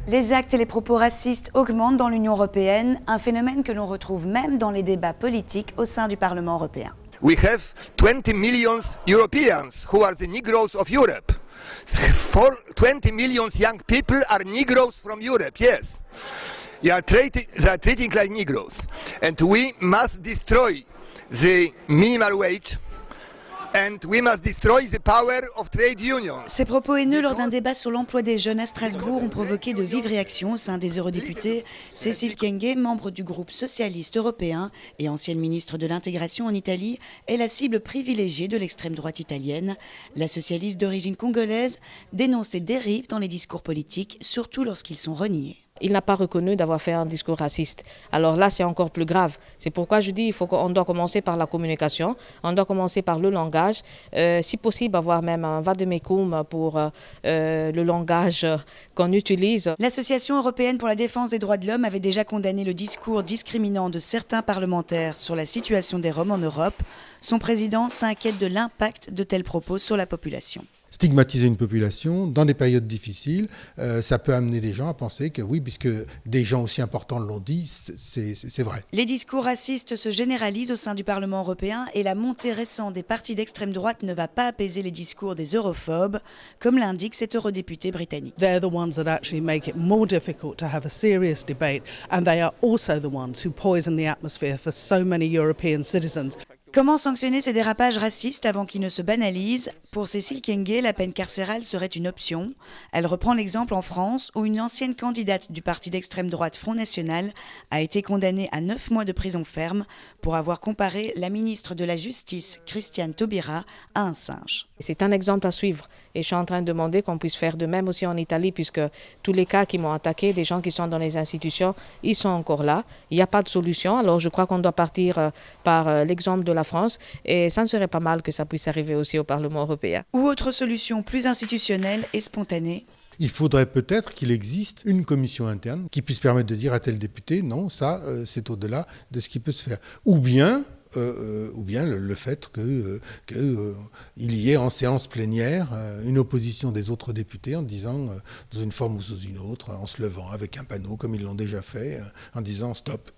Les actes et les propos racistes augmentent dans l'Union européenne, un phénomène que l'on retrouve même dans les débats politiques au sein du Parlement européen. We have 20 million Europeans who are the Negroes of Europe. 20 million young people are Negroes from Europe, yes. They are treating like Negroes. And we must destroy the minimum wage. And we must destroy the power of trade unions. Ces propos haineux lors d'un débat sur l'emploi des jeunes à Strasbourg ont provoqué de vives réactions au sein des eurodéputés. Cécile Kyenge, membre du groupe socialiste européen et ancienne ministre de l'intégration en Italie, est la cible privilégiée de l'extrême droite italienne. La socialiste d'origine congolaise dénonce les dérives dans les discours politiques, surtout lorsqu'ils sont reniés. Il n'a pas reconnu d'avoir fait un discours raciste. Alors là, c'est encore plus grave. C'est pourquoi je dis qu'on doit commencer par la communication, on doit commencer par le langage, si possible avoir même un vade-mecum pour le langage qu'on utilise. L'Association européenne pour la défense des droits de l'homme avait déjà condamné le discours discriminant de certains parlementaires sur la situation des Roms en Europe. Son président s'inquiète de l'impact de tels propos sur la population. Stigmatiser une population dans des périodes difficiles, ça peut amener les gens à penser que oui, puisque des gens aussi importants l'ont dit, c'est vrai. Les discours racistes se généralisent au sein du Parlement européen et la montée récente des partis d'extrême droite ne va pas apaiser les discours des europhobes, comme l'indique cet eurodéputé britannique. They're the ones that actually make it more difficult to have a serious debate, and they are also the ones who poison the atmosphere for so many European citizens. Comment sanctionner ces dérapages racistes avant qu'ils ne se banalisent? Pour Cécile Kyenge, la peine carcérale serait une option. Elle reprend l'exemple en France où une ancienne candidate du parti d'extrême droite Front National a été condamnée à 9 mois de prison ferme pour avoir comparé la ministre de la Justice, Christiane Taubira, à un singe. C'est un exemple à suivre et je suis en train de demander qu'on puisse faire de même aussi en Italie puisque tous les cas qui m'ont attaqué, des gens qui sont dans les institutions, ils sont encore là. Il n'y a pas de solution. Alors je crois qu'on doit partir par l'exemple de la France et ça ne serait pas mal que ça puisse arriver aussi au Parlement européen. Ou autre solution plus institutionnelle et spontanée. Il faudrait peut-être qu'il existe une commission interne qui puisse permettre de dire à tel député, non, ça c'est au-delà de ce qui peut se faire. Ou bien le fait qu'il y ait en séance plénière une opposition des autres députés en disant, dans une forme ou sous une autre, en se levant avec un panneau, comme ils l'ont déjà fait, en disant « stop ».